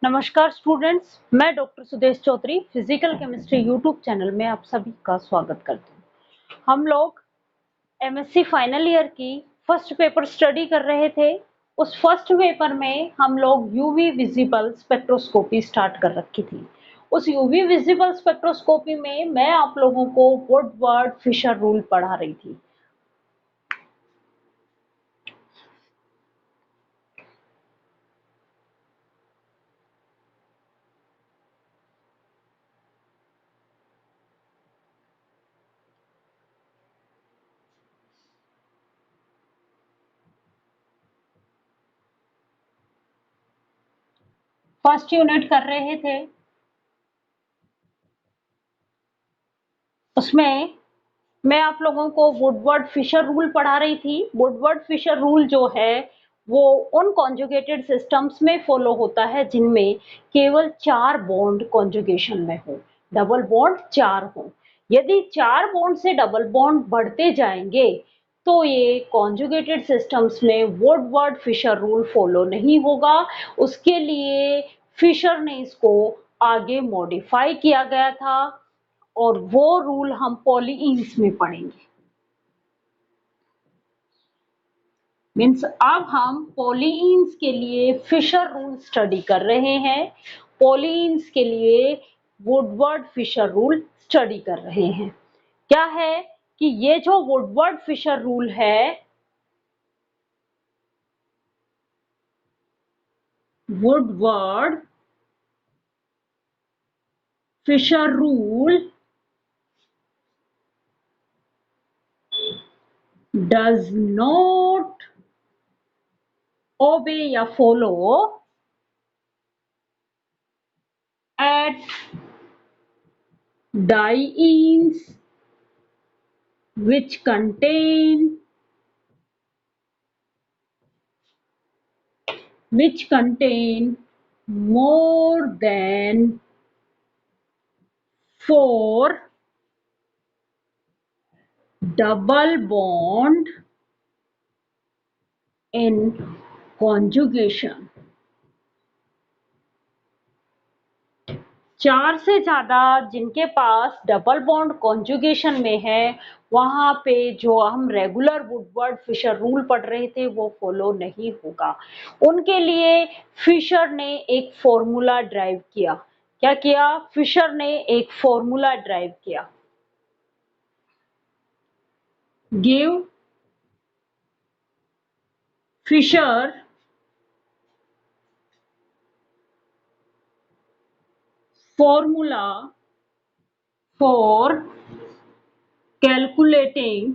नमस्कार स्टूडेंट्स, मैं doctor Sudesh Chaudhary physical chemistry YouTube channel में आप सभी का स्वागत करती हूँ। हम लोग एमएससी फाइनल ईयर की फर्स्ट पेपर स्टडी कर रहे थे। उस फर्स्ट पेपर में हम लोग यूवी विजिबल स्पेक्ट्रोस्कोपी स्टार्ट कर रखी थी। उस यूवी विजिबल स्पेक्ट्रोस्कोपी में मैं आप लोगों को वुडवर्ड फिशर रूल पढ़ा रही थी। फर्स्ट यूनिट कर रहे थे, उसमें मैं आप लोगों को वुडवर्ड फिशर रूल पढ़ा रही थी। वुडवर्ड फिशर रूल जो है वो उन कॉन्जुगेटेड सिस्टम्स में फॉलो होता है जिनमें केवल 4 बॉन्ड कॉन्जुगेशन में हो, डबल बॉन्ड 4 हो। यदि 4 बॉन्ड से डबल बॉन्ड बढ़ते जाएंगे तो ये कॉन्जुगेटेड सिस्टम्स में वुडवर्ड फिशर रूल फॉलो नहीं होगा। उसके लिए फिशर ने इसको आगे मॉडिफाई किया गया था और वो रूल हम पॉलीइंस में पढ़ेंगे। मीन्स अब हम पॉलीइंस के लिए फिशर रूल स्टडी कर रहे हैं। पॉलीइंस के लिए वुडवर्ड फिशर रूल स्टडी कर रहे हैं। क्या है कि ये जो वुडवर्ड फिशर रूल है, Woodward Fisher rule does not obey या follow at dienes which contain more than 4 double bond in conjugation। 4 से ज्यादा जिनके पास डबल बॉन्ड कॉन्जुगेशन में है, वहां पे जो हम रेगुलर वुडवर्ड फिशर रूल पढ़ रहे थे वो फॉलो नहीं होगा। उनके लिए फिशर ने एक फॉर्मूला ड्राइव किया। क्या किया? फिशर ने एक फॉर्मूला ड्राइव किया। Give Fisher formula for calculating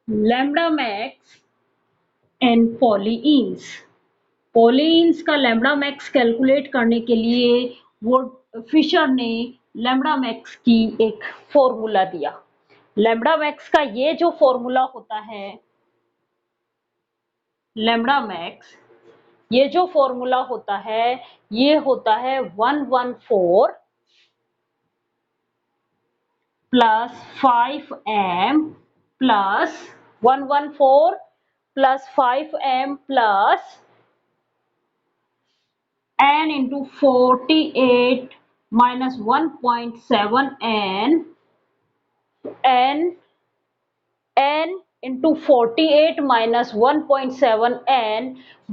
lambda max in polyenes. Polyenes का लैम्बडा मैक्स कैलकुलेट करने के लिए वो फिशर ने लैम्बडा मैक्स की एक फॉर्मूला दिया। लैम्बडा मैक्स का ये जो फॉर्मूला होता है, लैम्बडा मैक्स, ये जो फॉर्मूला होता है ये होता है 114 plus 5m plus 114 plus 5m plus n into 48 minus 1.7 n into 48 minus 1.7 n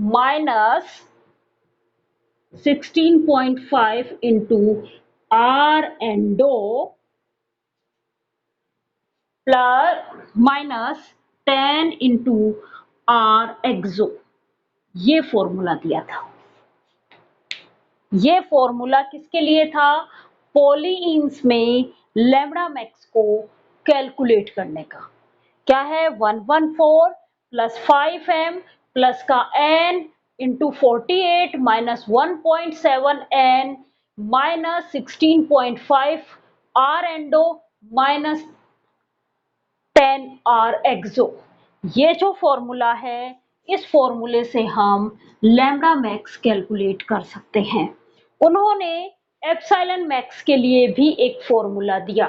minus 16.5 into r endo plus minus 10 into R exo. ये फॉर्मूला दिया था। ये फॉर्मूला किसके लिए था? पॉलीइंस में लैम्बडा मैक्स को कैलकुलेट करने का। क्या है? 114 प्लस 5m प्लस का n into 48 minus 1.7 n minus 16.5 R endo minus 10 R exo. ये जो फॉर्मूला है, इस फॉर्मूले से हम लैम्बडा मैक्स कैलकुलेट कर सकते हैं। उन्होंने एप्सिलॉन मैक्स के लिए भी एक फॉर्मूला दिया।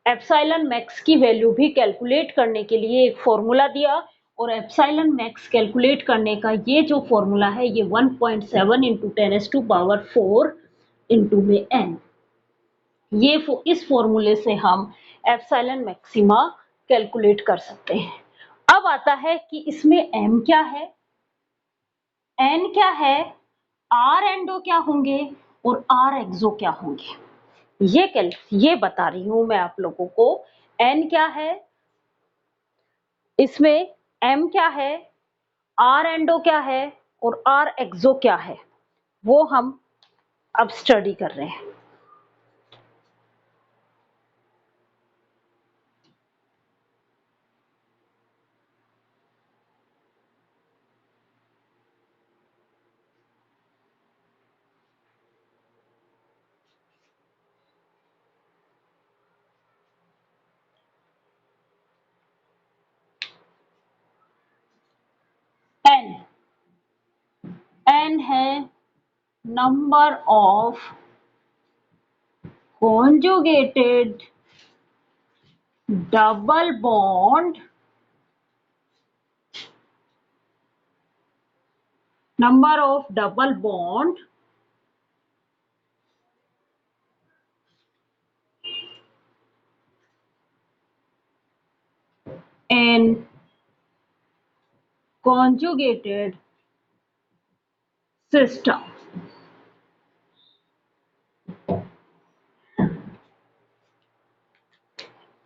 एप्सिलॉन मैक्स की वैल्यू भी कैलकुलेट करने के लिए एक फॉर्मूला दिया और एप्सिलॉन मैक्स कैलकुलेट करने का ये जो फॉर्मूला है ये 1.7 इंटू 10⁴ इंटू में n, ये इस फॉर्मूले से हम एप्सिलॉन मैक्सिमा कैलकुलेट कर सकते हैं। अब आता है कि इसमें m क्या है, n क्या है, r एंडो क्या होंगे और r एक्सो क्या होंगे, ये बता रही हूं मैं आप लोगों को। n क्या है, इसमें m क्या है, r एंडो क्या है और r एक्सो क्या है, वो हम अब स्टडी कर रहे हैं। n है number of conjugated double bond, number of double bond in conjugated system।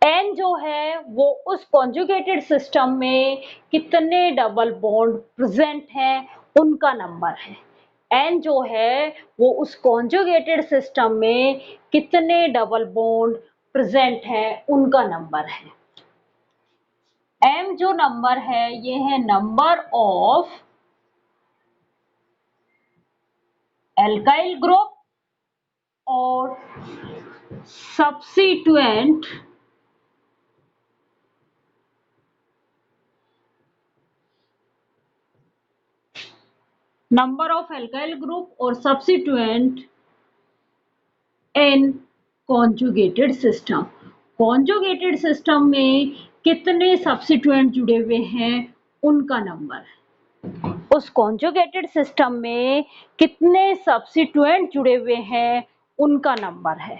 n जो है वो उस कॉन्जुगेटेड सिस्टम में कितने डबल बॉन्ड प्रेजेंट हैं उनका नंबर है। n जो है वो उस कॉन्जुगेटेड सिस्टम में कितने डबल बॉन्ड प्रेजेंट हैं उनका नंबर है। m जो नंबर है ये है नंबर ऑफ एल्काइल ग्रुप और substituent number of alkyl group और सब्स्टिट्यूएंट इन कॉन्जुगेटेड सिस्टम। कॉन्जुगेटेड सिस्टम में कितने सब्स्टिट्यूएंट जुड़े हुए हैं उनका नंबर, उस कॉन्जुगेटेड सिस्टम में कितने सब्स्टिट्यूएंट जुड़े हुए हैं उनका नंबर है।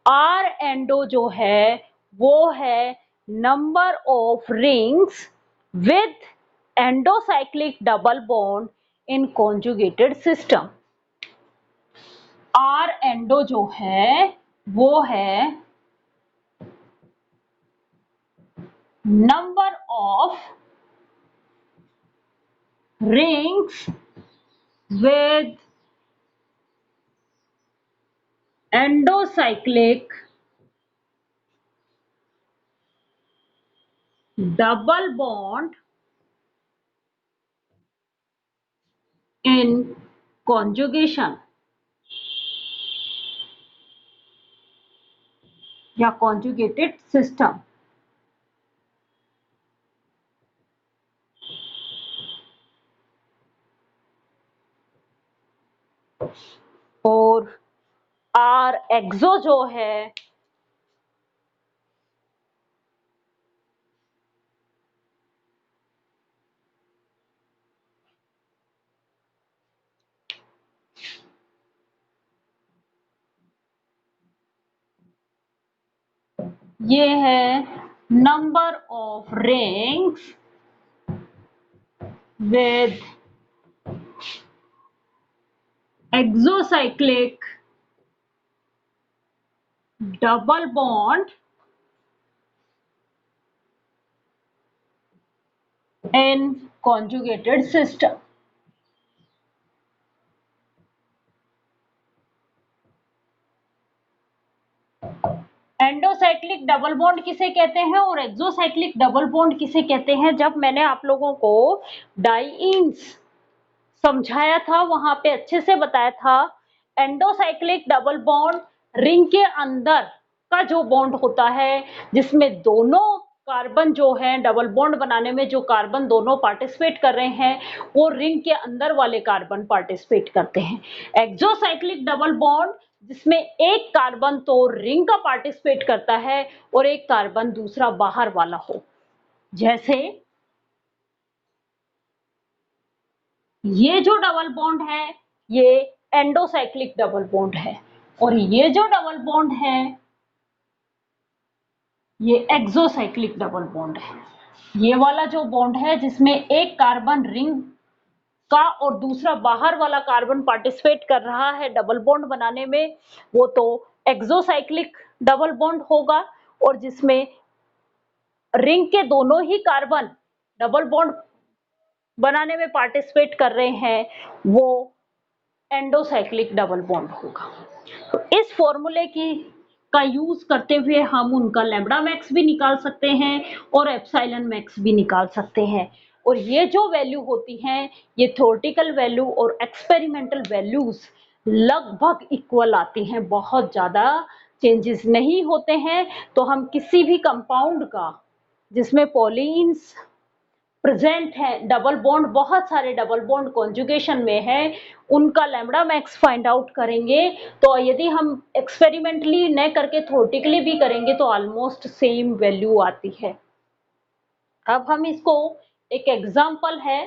आर एंडो जो है वो है number of rings with endocyclic double bond in conjugated system. R endo जो है वो है number of rings with endocyclic double bond in conjugation या कॉन्जुगेटेड सिस्टम। और आर एक्सो जो है ये है number of rings with exocyclic double bond in conjugated system. Endocyclic double bond किसे कहते हैं और एक्सोसाइक्लिक डबल बॉन्ड किसे कहते हैं, जब मैंने आप लोगों को डाइईन्स समझाया था वहां पे अच्छे से बताया था। एंडोसाइक्लिक डबल बॉन्ड रिंग के अंदर का जो बॉन्ड होता है जिसमें दोनों कार्बन जो है डबल बॉन्ड बनाने में जो कार्बन दोनों पार्टिसिपेट कर रहे हैं वो रिंग के अंदर वाले कार्बन पार्टिसिपेट करते हैं। एक्सोसाइक्लिक डबल बॉन्ड जिसमें एक कार्बन तो रिंग का पार्टिसिपेट करता है और एक कार्बन दूसरा बाहर वाला हो, जैसे ये जो डबल बॉन्ड है ये एंडोसाइक्लिक डबल बॉन्ड है और ये जो डबल बॉन्ड है ये एक्सोसाइक्लिक डबल बॉन्ड है। ये वाला जो बॉन्ड है जिसमें एक कार्बन रिंग का और दूसरा बाहर वाला कार्बन पार्टिसिपेट कर रहा है डबल बॉन्ड बनाने में, वो तो एक्सोसाइक्लिक डबल बॉन्ड होगा। और जिसमें रिंग के दोनों ही कार्बन डबल बॉन्ड बनाने में पार्टिसिपेट कर रहे हैं वो एंडोसाइक्लिक डबल बॉन्ड होगा। तो इस फॉर्मूले की का यूज करते हुए हम उनका लैम्ब्डा मैक्स भी निकाल सकते हैं और एप्सिलॉन मैक्स भी निकाल सकते हैं। और ये जो वैल्यू होती हैं ये थ्योरेटिकल वैल्यू और एक्सपेरिमेंटल वैल्यूज लगभग इक्वल आती हैं, बहुत ज्यादा चेंजेस नहीं होते हैं। तो हम किसी भी कंपाउंड का जिसमें पॉलीन्स प्रेजेंट है, डबल बॉन्ड बहुत सारे डबल बॉन्ड कॉन्जुगेशन में है, उनका लैम्ब्डा मैक्स फाइंड आउट करेंगे। तो यदि हम एक्सपेरिमेंटली न करके थ्योरेटिकली भी करेंगे तो ऑलमोस्ट सेम वैल्यू आती है। अब हम इसको एक एग्जाम्पल है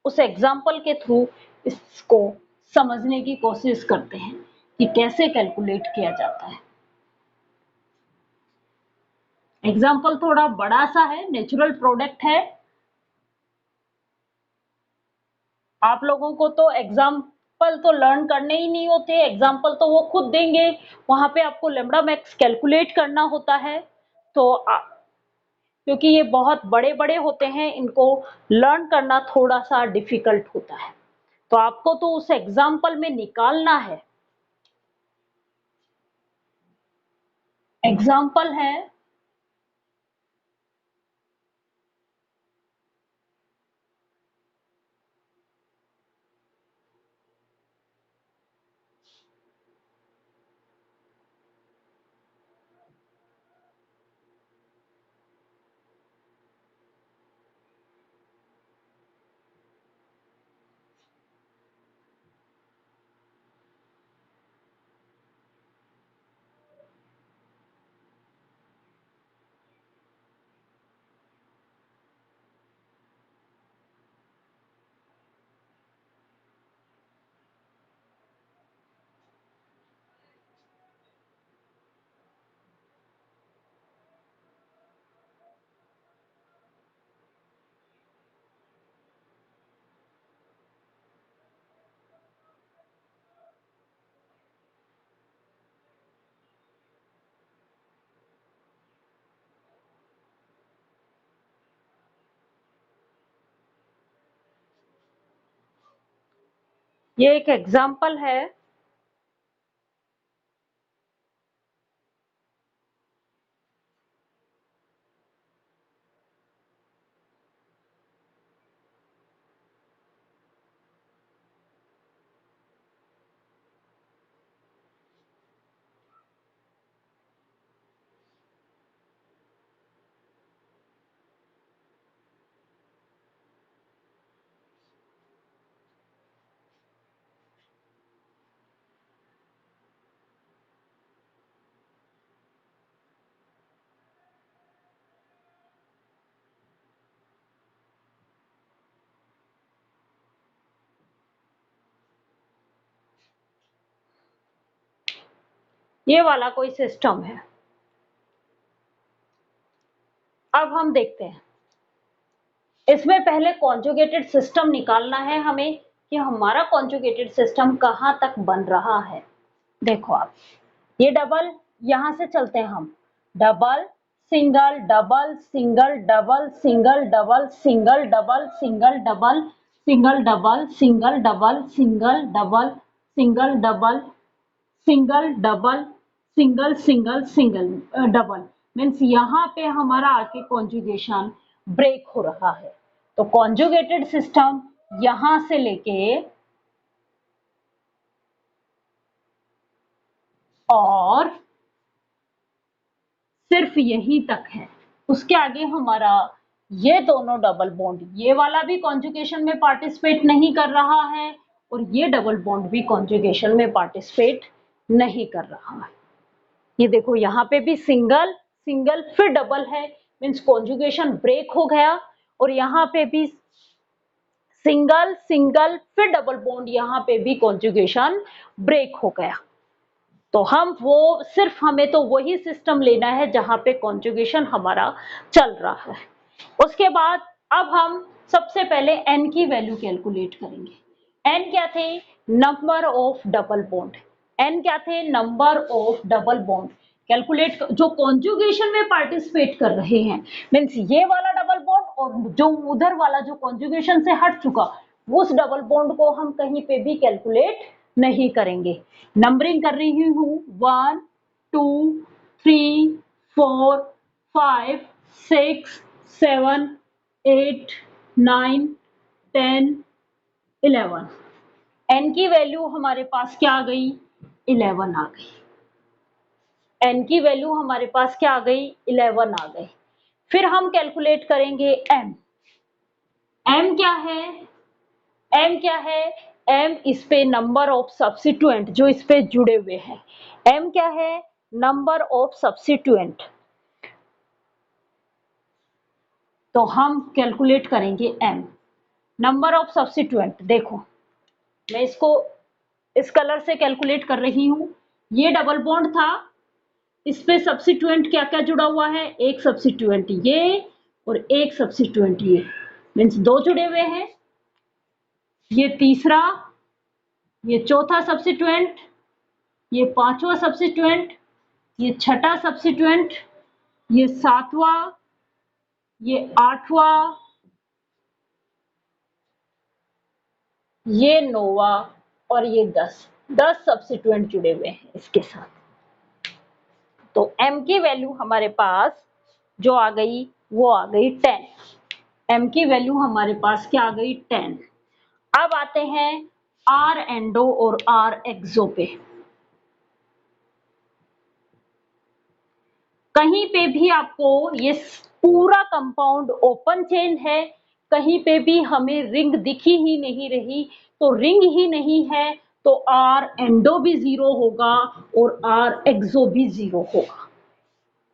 उस एग्जाम्पल के थ्रू इसको समझने की कोशिश करते हैं कि कैसे कैलकुलेट किया जाता है। एग्जाम्पल थोड़ा बड़ा सा है, नेचुरल प्रोडक्ट है। आप लोगों को तो एग्जाम्पल तो लर्न करने ही नहीं होते, एग्जाम्पल तो वो खुद देंगे, वहां पे आपको लैम्ब्डा मैक्स कैलकुलेट करना होता है। तो क्योंकि ये बहुत बड़े बड़े होते हैं इनको लर्न करना थोड़ा सा डिफिकल्ट होता है, तो आपको तो उस एग्जाम्पल में निकालना है। एग्जाम्पल है ये एक एग्जाम्पल है। ये वाला कोई सिस्टम है। अब हम देखते हैं इसमें पहले कॉन्जुगेटेड सिस्टम निकालना है हमें कि हमारा कॉन्जुगेटेड सिस्टम कहां तक बन रहा है। देखो आप ये डबल यहां से चलते हैं हम, double single double single double single double single double single double single double single double single double single double single double single single single double means यहाँ पे हमारा आके कॉन्जुगेशन ब्रेक हो रहा है। तो कॉन्जुगेटेड सिस्टम यहां से लेके और सिर्फ यहीं तक है, उसके आगे हमारा ये दोनों डबल बॉन्ड, ये वाला भी कॉन्जुगेशन में पार्टिसिपेट नहीं कर रहा है और ये डबल बॉन्ड भी कॉन्जुगेशन में पार्टिसिपेट नहीं कर रहा है। ये देखो यहाँ पे भी सिंगल सिंगल फिर डबल है मीन्स कॉन्जुगेशन ब्रेक हो गया और यहाँ पे भी सिंगल सिंगल फिर डबल बॉन्ड, यहाँ पे भी कॉन्जुगेशन ब्रेक हो गया। तो हम वो सिर्फ हमें तो वही सिस्टम लेना है जहां पे कॉन्जुगेशन हमारा चल रहा है। उसके बाद अब हम सबसे पहले एन की वैल्यू कैलकुलेट करेंगे। एन क्या थे? Number of double bond. N क्या थे? Number of double bond. Calculate जो कॉन्जुगेशन में पार्टिसिपेट कर रहे हैं, मीन्स ये वाला डबल बॉन्ड और जो उधर वाला जो कॉन्जुगेशन से हट चुका, उस डबल बॉन्ड को हम कहीं पे भी कैलकुलेट नहीं करेंगे। नंबरिंग कर रही हूं 1 2 3 4 5 6 7 8 9 10 11। एन की वैल्यू हमारे पास क्या आ गई? 11 आ गई। एन की वैल्यू हमारे पास क्या आ गई? 11 आ गई। फिर हम कैलकुलेट करेंगे एम। एम क्या है? एम क्या है? एम इस पे नंबर ऑफ सब्स्टिट्यूएंट जो इस पे जुड़े हुए हैं। एम क्या है? Number of substituent. तो हम कैलकुलेट करेंगे एम, नंबर ऑफ सब्स्टिट्यूएंट। देखो मैं इसको इस कलर से कैलकुलेट कर रही हूं। ये डबल बॉन्ड था, इस पे सब्स्टिट्यूएंट क्या क्या जुड़ा हुआ है? एक सब्स्टिट्यूएंट ये और एक सब्स्टिट्यूएंट ये, मीन्स दो जुड़े हुए हैं। ये तीसरा, ये चौथा सब्स्टिट्यूएंट, ये पांचवा सब्स्टिट्यूएंट, ये छठा सब्स्टिट्यूएंट, ये सातवां, ये आठवां, ये नौवा और ये 10 सब्स्टिट्यूएंट जुड़े हुए हैं इसके साथ। तो m की वैल्यू हमारे पास जो आ गई वो आ गई 10। m की वैल्यू हमारे पास क्या आ गई? 10। अब आते हैं आर एंडो और आर एक्सो पे। कहीं पे भी आपको ये पूरा कंपाउंड ओपन चेन है, कहीं पे भी हमें रिंग दिखी ही नहीं रही, तो रिंग ही नहीं है तो आर एंडो भी 0 होगा और आर एक्सो भी 0 होगा।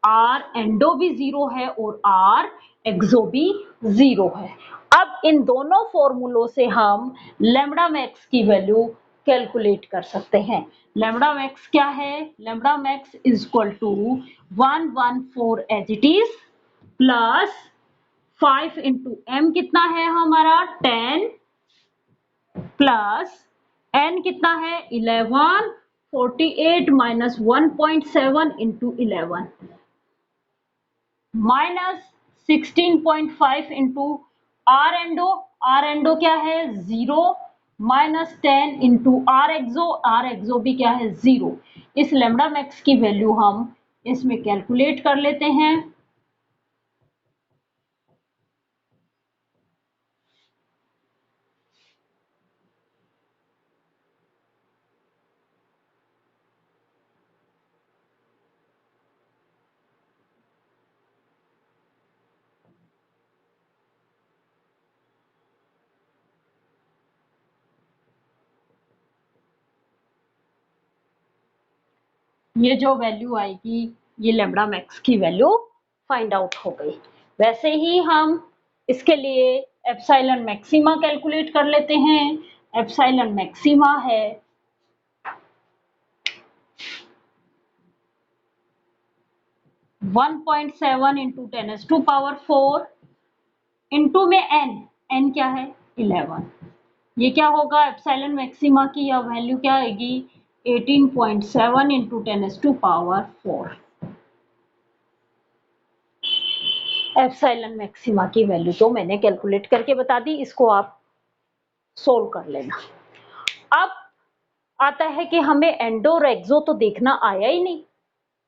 आर एंडो भी 0 है और आर एक्सो भी 0 है। अब इन दोनों फॉर्मूलों से हम लैम्ब्डा मैक्स की वैल्यू कैलकुलेट कर सकते हैं। लैम्ब्डा मैक्स क्या है? Lambda max is equal to 114 as it is plus 5 into M कितना है हमारा? 10 प्लस एन कितना है? 11। 48 minus 1.7 into 11 minus 16.5 into R endo. R endo क्या है? 0 minus 10 into R exo. R exo भी क्या है? 0। इस लैम्ब्डा मैक्स की वैल्यू हम इसमें कैलकुलेट कर लेते हैं। ये जो वैल्यू आएगी ये लैम्ब्डा मैक्स की वैल्यू फाइंड आउट हो गई। वैसे ही हम इसके लिए एप्सिलॉन मैक्सिमा कैलकुलेट कर लेते हैं। एप्सिलॉन मैक्सिमा है 1.7 इंटू 10⁻⁴ इंटू में एन क्या है? 11। ये क्या होगा? एप्सिलॉन मैक्सिमा की यह वैल्यू क्या आएगी? 18.7 इंटू 10⁻⁴। एप्सिलॉन मैक्सिमा की वैल्यू तो मैंने कैलकुलेट करके बता दी, इसको आप सोल्व कर लेना। अब आता है कि हमें एंडो और एक्सो तो देखना आया ही नहीं,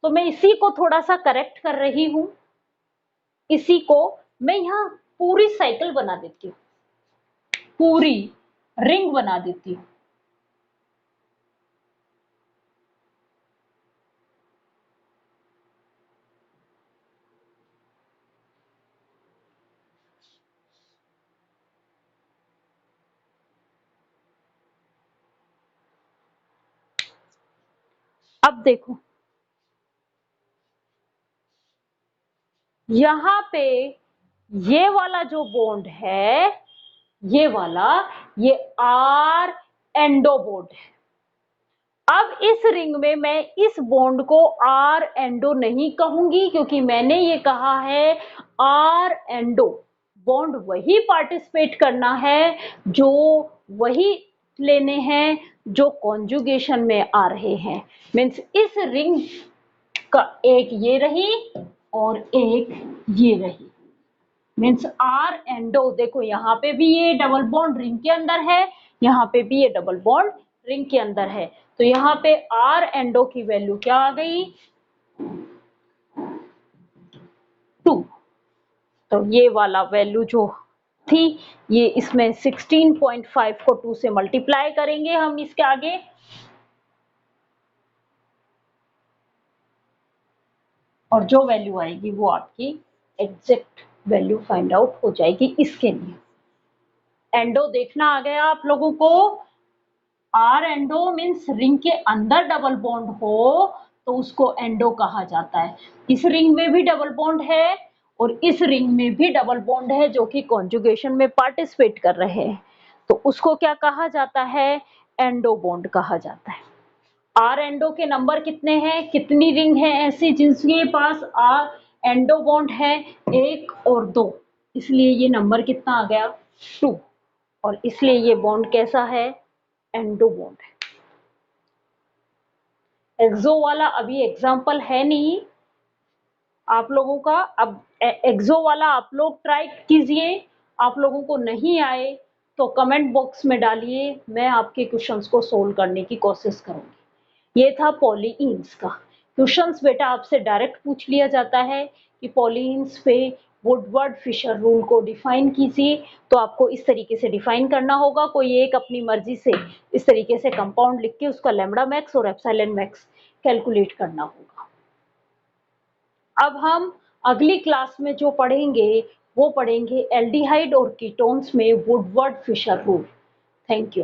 तो मैं इसी को थोड़ा सा करेक्ट कर रही हूं। इसी को मैं यहाँ पूरी साइकिल बना देती हूँ, पूरी रिंग बना देती हूँ। अब देखो यहाँ पे ये वाला जो बॉन्ड है ये वाला, ये आर एंडो बॉन्ड है। अब इस रिंग में मैं इस बॉन्ड को आर एंडो नहीं कहूंगी, क्योंकि मैंने ये कहा है आर एंडो बॉन्ड वही पार्टिसिपेट करना है, जो वही लेने हैं जो कॉन्जुगेशन में आ रहे हैं। मीन्स इस रिंग का एक ये रही और एक ये रही। मीन्स आर एंडो, देखो यहाँ पे भी ये डबल बॉन्ड रिंग के अंदर है, यहाँ पे भी ये डबल बॉन्ड रिंग के अंदर है। तो यहाँ पे आर एंडो की वैल्यू क्या आ गई, 2। तो ये वाला वैल्यू जो थी, ये इसमें 16.5 को 2 से मल्टीप्लाई करेंगे हम इसके आगे, और जो वैल्यू आएगी वो आपकी एग्जैक्ट वैल्यू फाइंड आउट हो जाएगी इसके लिए। एंडो देखना आ गया आप लोगों को। आर एंडो मीन्स रिंग के अंदर डबल बॉन्ड हो तो उसको एंडो कहा जाता है। इस रिंग में भी डबल बॉन्ड है और इस रिंग में भी डबल बॉन्ड है जो कि कॉन्जुगेशन में पार्टिसिपेट कर रहे हैं, तो उसको क्या कहा जाता है, एंडो बॉन्ड कहा जाता है। आर एंडो के नंबर कितने हैं, कितनी रिंग है ऐसी जिनके पास आर एंडो बॉन्ड है, 1 और 2, इसलिए ये नंबर कितना आ गया, 2, और इसलिए ये बॉन्ड कैसा है, एंडो बॉन्ड है। एक्सो वाला अभी एग्जाम्पल है नहीं आप लोगों का, अब एक्सो वाला आप लोग ट्राई कीजिए। आप लोगों को नहीं आए तो कमेंट बॉक्स में डालिए, मैं आपके क्वेश्चंस को सोल्व करने की कोशिश करूंगी। ये था पॉलीइंस का क्वेश्चंस। बेटा आपसे डायरेक्ट पूछ लिया जाता है कि पॉलीइंस पे वुडवर्ड फिशर रूल को डिफाइन कीजिए, तो आपको इस तरीके से डिफाइन करना होगा। कोई एक अपनी मर्जी से इस तरीके से कंपाउंड लिख के उसका लैम्डा मैक्स और एप्सिलॉन मैक्स कैलकुलेट करना होगा। अब हम अगली क्लास में जो पढ़ेंगे वो पढ़ेंगे एल्डिहाइड और कीटोन्स में Woodward Fisher rule. Thank you.